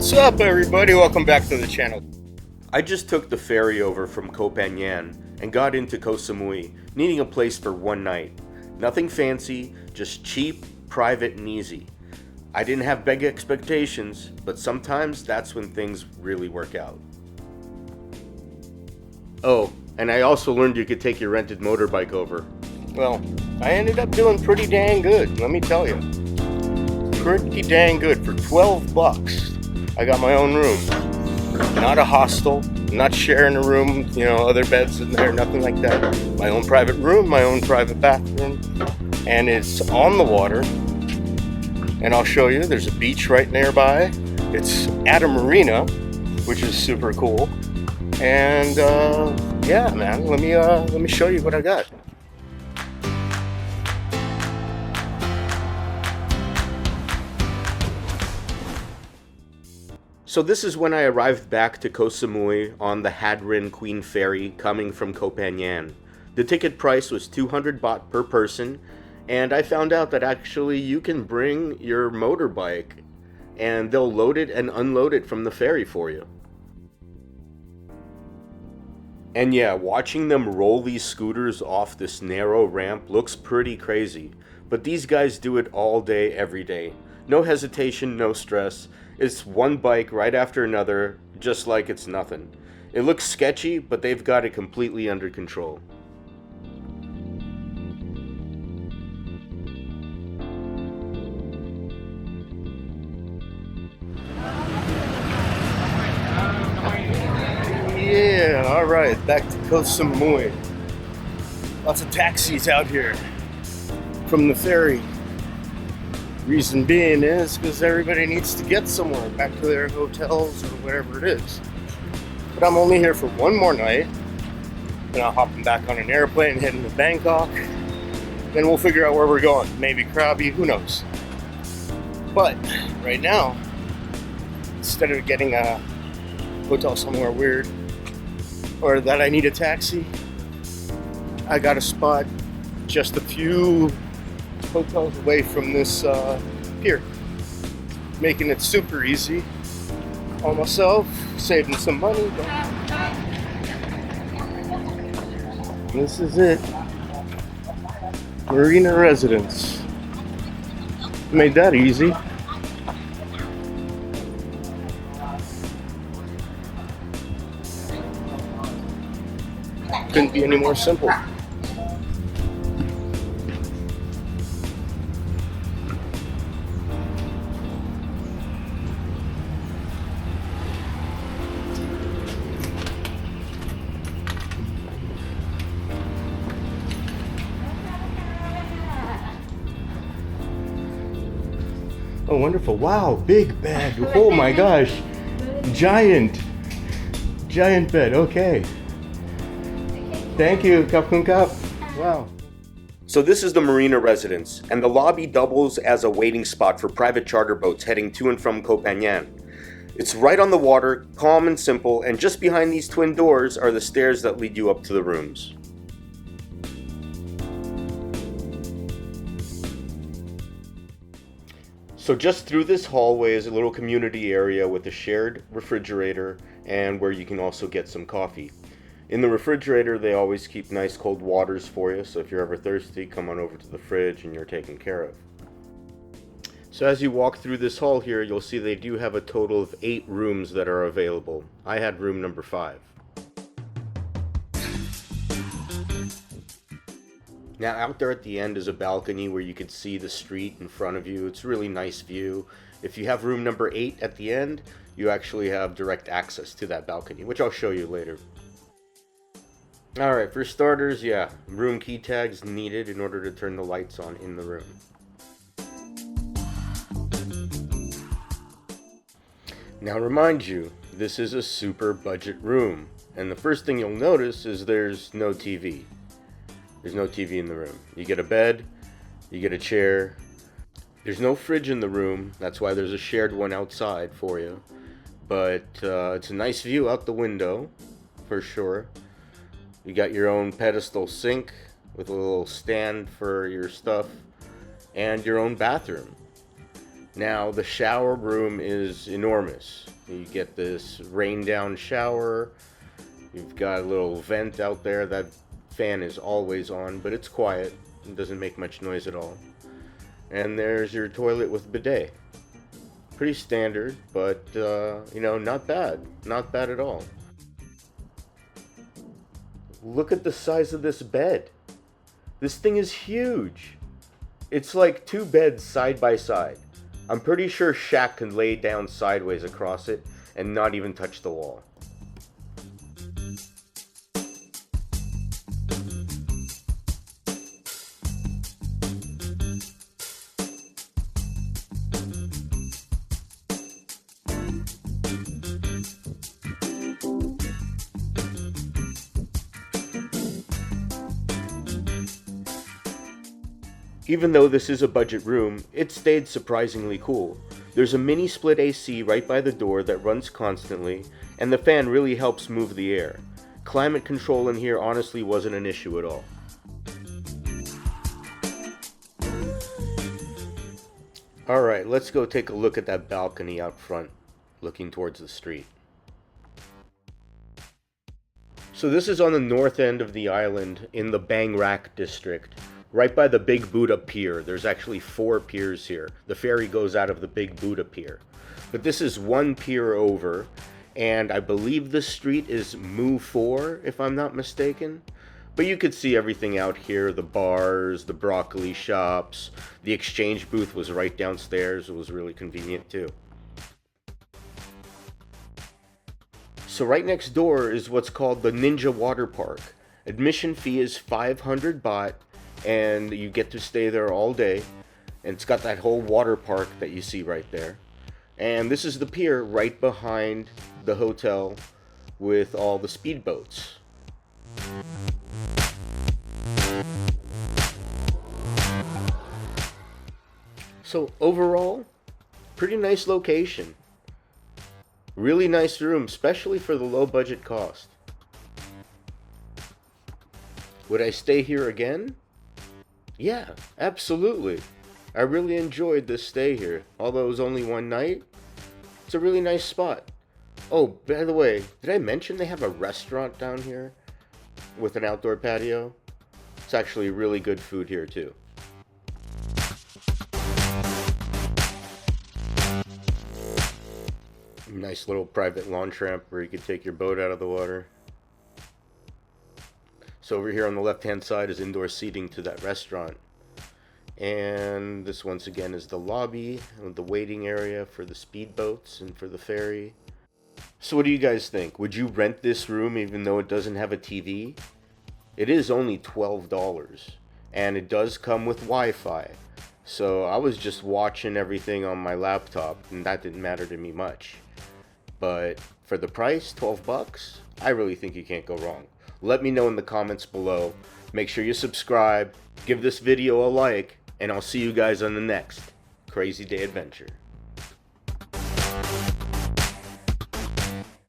What's up, everybody? Welcome back to the channel. I just took the ferry over from Koh Phangan and got into Koh Samui, needing a place for one night. Nothing fancy, just cheap, private, and easy. I didn't have big expectations, but sometimes that's when things really work out. Oh, and I also learned you could take your rented motorbike over. Well, I ended up doing pretty dang good, let me tell you. Pretty dang good. For 12 bucks, I got my own room. Not a hostel, not sharing a room, other beds in there, nothing like that. My own private room, my own private bathroom, and it's on the water. And I'll show you, there's a beach right nearby. It's at a marina, which is super cool. And yeah, man, let me show you what I got. So this is when I arrived back to Koh Samui on the Haad Rin Queen ferry coming from Koh Phangan. The ticket price was 200 baht per person, and I found out that actually you can bring your motorbike and they'll load it and unload it from the ferry for you. And yeah, watching them roll these scooters off this narrow ramp looks pretty crazy, but these guys do it all day, every day. No hesitation, no stress. It's one bike right after another, just like it's nothing. It looks sketchy, but they've got it completely under control. Yeah, alright, back to Koh Samui. Lots of taxis out here from the ferry. Reason being is because everybody needs to get somewhere, back to their hotels or whatever it is. But I'm only here for one more night, and I'll hop back on an airplane heading to Bangkok. Then we'll figure out where we're going. Maybe Krabi, who knows. But right now, instead of getting a hotel somewhere weird, or that I need a taxi, I got a spot just a few hotels away from this pier, making it super easy on myself, saving some money. This is it, Marina Residence. Made that easy. Couldn't be any more simple. Oh, wonderful. Wow, big bed. Oh my gosh. Giant bed. Okay. Thank you, Kap Kun Kap. Wow. So this is the Marina Residence, and the lobby doubles as a waiting spot for private charter boats heading to and from Koh Phangan. It's right on the water, calm and simple, and just behind these twin doors are the stairs that lead you up to the rooms. So just through this hallway is a little community area with a shared refrigerator and where you can also get some coffee. In the refrigerator, they always keep nice cold waters for you, so if you're ever thirsty, come on over to the fridge and you're taken care of. So as you walk through this hall here, you'll see they do have a total of 8 rooms that are available. I had room number 5. Now out there at the end is a balcony where you can see the street in front of you. It's a really nice view. If you have room number 8 at the end, you actually have direct access to that balcony, which I'll show you later. Alright, for starters, yeah, room key tags needed in order to turn the lights on in the room. Now remind you, this is a super budget room, and the first thing you'll notice is there's no TV. There's no TV in the room. You get a bed, you get a chair. There's no fridge in the room, that's why there's a shared one outside for you. But it's a nice view out the window, for sure. You got your own pedestal sink with a little stand for your stuff, and your own bathroom. Now, the shower room is enormous. You get this rain down shower. You've got a little vent out there. That fan is always on, but it's quiet. It doesn't make much noise at all. And there's your toilet with bidet. Pretty standard, but you know, not bad. Not bad at all. Look at the size of this bed. This thing is huge. It's like 2 beds side by side. I'm pretty sure Shaq can lay down sideways across it and not even touch the wall. Even though this is a budget room, it stayed surprisingly cool. There's a mini split AC right by the door that runs constantly, and the fan really helps move the air. Climate control in here honestly wasn't an issue at all. Alright, let's go take a look at that balcony out front, looking towards the street. So this is on the north end of the island in the Bangrak district. Right by the Big Buddha Pier. There's actually 4 piers here. The ferry goes out of the Big Buddha Pier. But this is 1 pier over, and I believe the street is Mu 4, if I'm not mistaken. But you could see everything out here, the bars, the broccoli shops. The exchange booth was right downstairs. It was really convenient too. So right next door is what's called the Ninja Water Park. Admission fee is 500 baht. And you get to stay there all day, and it's got that whole water park that you see right there. And this is the pier right behind the hotel with all the speedboats. So overall, pretty nice location. Really nice room, especially for the low budget cost. Would I stay here again? Yeah, absolutely. I really enjoyed this stay here. Although it was only 1 night, it's a really nice spot. Oh, by the way, did I mention they have a restaurant down here with an outdoor patio? It's actually really good food here too. Nice little private launch ramp where you could take your boat out of the water. So over here on the left-hand side is indoor seating to that restaurant. And this once again is the lobby with the waiting area for the speedboats and for the ferry. So what do you guys think? Would you rent this room even though it doesn't have a TV? It is only $12 and it does come with Wi-Fi. So I was just watching everything on my laptop and that didn't matter to me much. But for the price, 12 bucks, I really think you can't go wrong. Let me know in the comments below. Make sure you subscribe, give this video a like, and I'll see you guys on the next Crazy Day Adventure.